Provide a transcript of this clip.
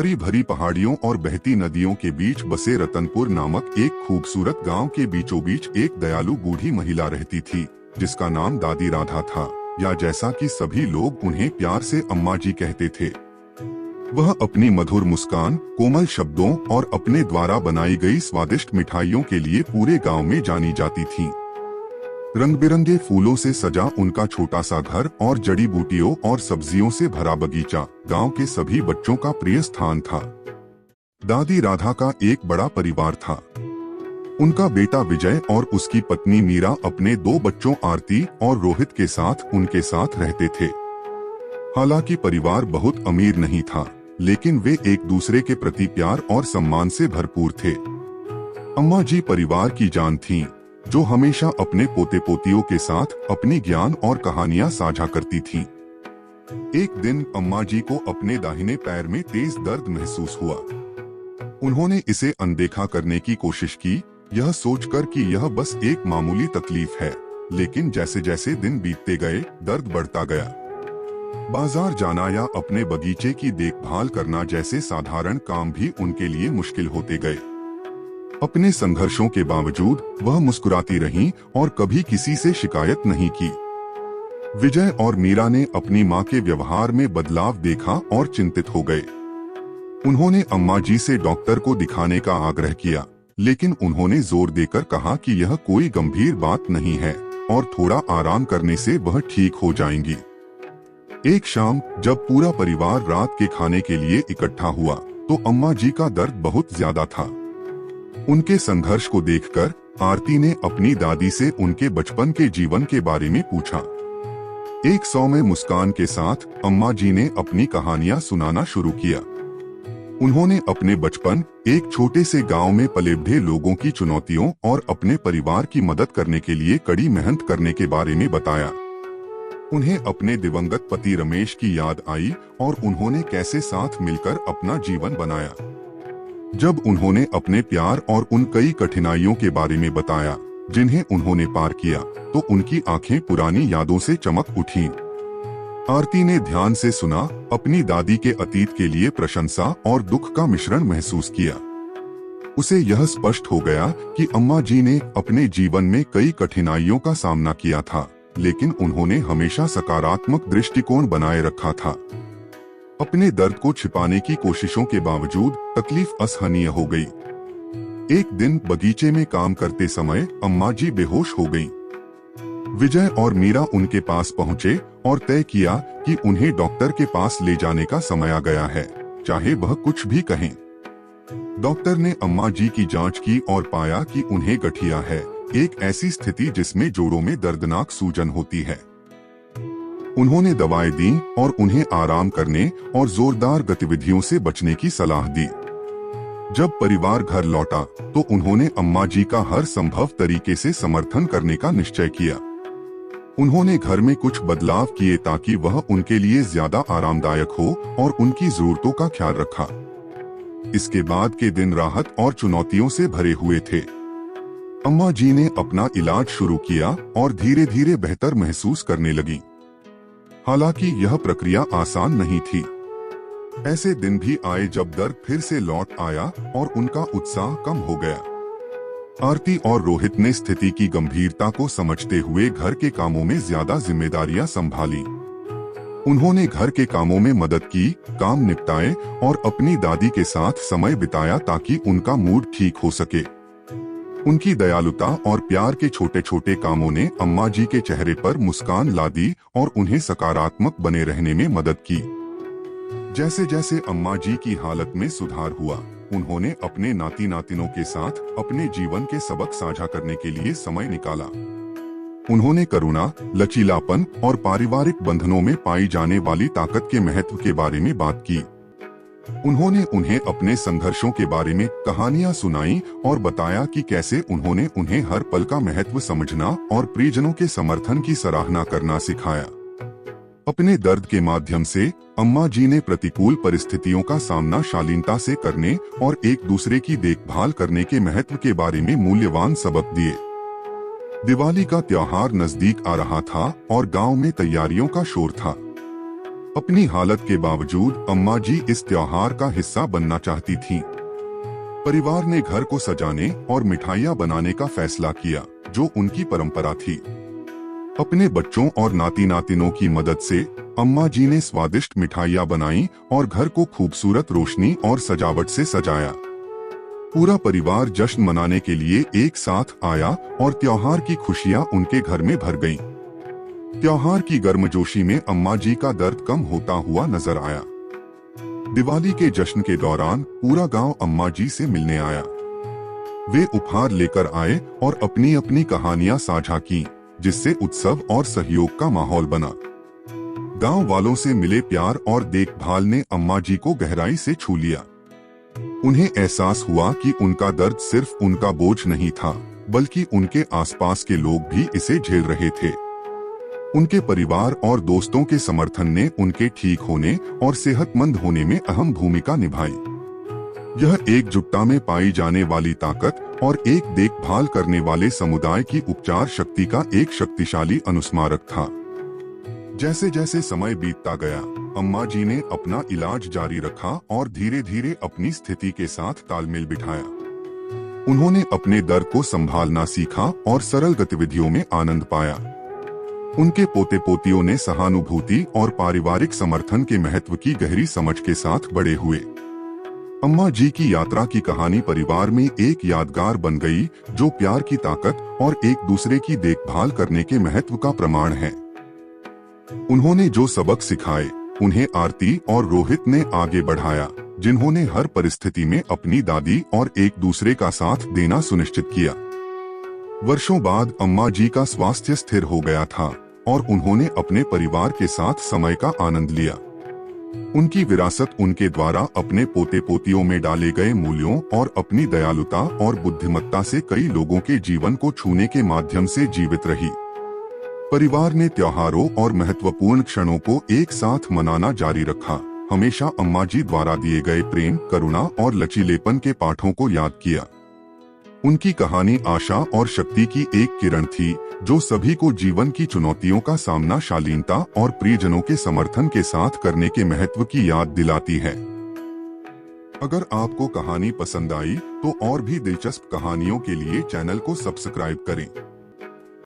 हरी भरी पहाड़ियों और बहती नदियों के बीच बसे रतनपुर नामक एक खूबसूरत गांव के बीचों बीच एक दयालु बूढ़ी महिला रहती थी, जिसका नाम दादी राधा था, या जैसा कि सभी लोग उन्हें प्यार से अम्मा जी कहते थे। वह अपनी मधुर मुस्कान, कोमल शब्दों और अपने द्वारा बनाई गई स्वादिष्ट मिठाइयों के लिए पूरे गांव में जानी जाती थीं। रंग बिरंगे फूलों से सजा उनका छोटा सा घर और जड़ी बूटियों और सब्जियों से भरा बगीचा गांव के सभी बच्चों का प्रिय स्थान था। दादी राधा का एक बड़ा परिवार था। उनका बेटा विजय और उसकी पत्नी मीरा अपने 2 बच्चों आरती और रोहित के साथ उनके साथ रहते थे। हालांकि परिवार बहुत अमीर नहीं था, लेकिन वे एक दूसरे के प्रति प्यार और सम्मान से भरपूर थे। अम्मा जी परिवार की जान थीं, जो हमेशा अपने पोते पोतियों के साथ अपनी ज्ञान और कहानियां साझा करती थीं। एक दिन अम्मा जी को अपने दाहिने पैर में तेज दर्द महसूस हुआ। उन्होंने इसे अनदेखा करने की कोशिश की, यह सोचकर कि यह बस एक मामूली तकलीफ है, लेकिन जैसे जैसे दिन बीतते गए दर्द बढ़ता गया। बाजार जाना या अपने बगीचे की देखभाल करना जैसे साधारण काम भी उनके लिए मुश्किल होते गए। अपने संघर्षों के बावजूद वह मुस्कुराती रहीं और कभी किसी से शिकायत नहीं की। विजय और मीरा ने अपनी मां के व्यवहार में बदलाव देखा और चिंतित हो गए। उन्होंने अम्मा जी से डॉक्टर को दिखाने का आग्रह किया, लेकिन उन्होंने जोर देकर कहा कि यह कोई गंभीर बात नहीं है और थोड़ा आराम करने से वह ठीक हो जाएंगी। एक शाम जब पूरा परिवार रात के खाने के लिए इकट्ठा हुआ, तो अम्मा जी का दर्द बहुत ज्यादा था। उनके संघर्ष को देखकर आरती ने अपनी दादी से उनके बचपन के जीवन के बारे में पूछा। एक सौम्य मुस्कान के साथ अम्मा जी ने अपनी कहानियां सुनाना शुरू किया। उन्होंने अपने बचपन, एक छोटे से गांव में पले बढ़े लोगों की चुनौतियों और अपने परिवार की मदद करने के लिए कड़ी मेहनत करने के बारे में बताया। उन्हें अपने दिवंगत पति रमेश की याद आई और उन्होंने कैसे साथ मिलकर अपना जीवन बनाया। जब उन्होंने अपने प्यार और उन कई कठिनाइयों के बारे में बताया जिन्हें उन्होंने पार किया, तो उनकी आंखें पुरानी यादों से चमक उठीं। आरती ने ध्यान से सुना, अपनी दादी के अतीत के लिए प्रशंसा और दुख का मिश्रण महसूस किया। उसे यह स्पष्ट हो गया कि अम्मा जी ने अपने जीवन में कई कठिनाइयों का सामना किया था, लेकिन उन्होंने हमेशा सकारात्मक दृष्टिकोण बनाए रखा था। अपने दर्द को छिपाने की कोशिशों के बावजूद तकलीफ असहनीय हो गई। एक दिन बगीचे में काम करते समय अम्मा जी बेहोश हो गईं। विजय और मीरा उनके पास पहुंचे और तय किया कि उन्हें डॉक्टर के पास ले जाने का समय आ गया है, चाहे वह कुछ भी कहें। डॉक्टर ने अम्मा जी की जांच की और पाया कि उन्हें गठिया है, एक ऐसी स्थिति जिसमें जोड़ों में दर्दनाक सूजन होती है। उन्होंने दवाएं दी और उन्हें आराम करने और जोरदार गतिविधियों से बचने की सलाह दी। जब परिवार घर लौटा, तो उन्होंने अम्मा जी का हर संभव तरीके से समर्थन करने का निश्चय किया। उन्होंने घर में कुछ बदलाव किए ताकि वह उनके लिए ज्यादा आरामदायक हो और उनकी जरूरतों का ख्याल रखा। इसके बाद के दिन राहत और चुनौतियों से भरे हुए थे। अम्मा जी ने अपना इलाज शुरू किया और धीरे धीरे बेहतर महसूस करने लगी। हालांकि यह प्रक्रिया आसान नहीं थी। ऐसे दिन भी आए जब दर्द फिर से लौट आया और उनका उत्साह कम हो गया। आरती और रोहित ने स्थिति की गंभीरता को समझते हुए घर के कामों में ज्यादा जिम्मेदारियां संभाली। उन्होंने घर के कामों में मदद की, काम निपटाए और अपनी दादी के साथ समय बिताया ताकि उनका मूड ठीक हो सके। उनकी दयालुता और प्यार के छोटे छोटे कामों ने अम्मा जी के चेहरे पर मुस्कान ला दी और उन्हें सकारात्मक बने रहने में मदद की। जैसे जैसे अम्मा जी की हालत में सुधार हुआ, उन्होंने अपने नाती नातिनों के साथ अपने जीवन के सबक साझा करने के लिए समय निकाला। उन्होंने करुणा, लचीलापन और पारिवारिक बंधनों में पाई जाने वाली ताकत के महत्व के बारे में बात की। उन्होंने उन्हें अपने संघर्षों के बारे में कहानियां सुनाई और बताया कि कैसे उन्होंने उन्हें हर पल का महत्व समझना और प्रियजनों के समर्थन की सराहना करना सिखाया। अपने दर्द के माध्यम से अम्मा जी ने प्रतिकूल परिस्थितियों का सामना शालीनता से करने और एक दूसरे की देखभाल करने के महत्व के बारे में मूल्यवान सबक दिए। दिवाली का त्योहार नजदीक आ रहा था और गांव में तैयारियों का शोर था। अपनी हालत के बावजूद अम्मा जी इस त्योहार का हिस्सा बनना चाहती थीं। परिवार ने घर को सजाने और मिठाइयाँ बनाने का फैसला किया, जो उनकी परंपरा थी। अपने बच्चों और नाती नातिनों की मदद से अम्मा जी ने स्वादिष्ट मिठाइयाँ बनाई और घर को खूबसूरत रोशनी और सजावट से सजाया। पूरा परिवार जश्न मनाने के लिए एक साथ आया और त्योहार की खुशियाँ उनके घर में भर गईं। त्योहार की गर्मजोशी में अम्मा जी का दर्द कम होता हुआ नजर आया। दिवाली के जश्न के दौरान पूरा गांव अम्मा जी से मिलने आया। वे उपहार लेकर आए और अपनी अपनी कहानियां साझा की, जिससे उत्सव और सहयोग का माहौल बना। गांव वालों से मिले प्यार और देखभाल ने अम्मा जी को गहराई से छू लिया। उन्हें एहसास हुआ कि उनका दर्द सिर्फ उनका बोझ नहीं था, बल्कि उनके आसपास के लोग भी इसे झेल रहे थे। उनके परिवार और दोस्तों के समर्थन ने उनके ठीक होने और सेहतमंद होने में अहम भूमिका निभाई। यह एकजुटता में पाई जाने वाली ताकत और एक देखभाल करने वाले समुदाय की उपचार शक्ति का एक शक्तिशाली अनुस्मारक था। जैसे जैसे समय बीतता गया, अम्मा जी ने अपना इलाज जारी रखा और धीरे धीरे अपनी स्थिति के साथ तालमेल बिठाया। उन्होंने अपने दर्द को संभालना सीखा और सरल गतिविधियों में आनंद पाया। उनके पोते पोतियों ने सहानुभूति और पारिवारिक समर्थन के महत्व की गहरी समझ के साथ बड़े हुए। अम्मा जी की यात्रा की कहानी परिवार में एक यादगार बन गई, जो प्यार की ताकत और एक दूसरे की देखभाल करने के महत्व का प्रमाण है। उन्होंने जो सबक सिखाए, उन्हें आरती और रोहित ने आगे बढ़ाया, जिन्होंने हर परिस्थिति में अपनी दादी और एक दूसरे का साथ देना सुनिश्चित किया। वर्षों बाद अम्मा जी का स्वास्थ्य स्थिर हो गया था और उन्होंने अपने परिवार के साथ समय का आनंद लिया। उनकी विरासत उनके द्वारा अपने पोते पोतियों में डाले गए मूल्यों और अपनी दयालुता और बुद्धिमत्ता से कई लोगों के जीवन को छूने के माध्यम से जीवित रही। परिवार ने त्योहारों और महत्वपूर्ण क्षणों को एक साथ मनाना जारी रखा, हमेशा अम्मा जी द्वारा दिए गए प्रेम, करुणा और लचीलेपन के पाठों को याद किया। उनकी कहानी आशा और शक्ति की एक किरण थी, जो सभी को जीवन की चुनौतियों का सामना शालीनता और प्रियजनों के समर्थन के साथ करने के महत्व की याद दिलाती है। अगर आपको कहानी पसंद आई तो और भी दिलचस्प कहानियों के लिए चैनल को सब्सक्राइब करें।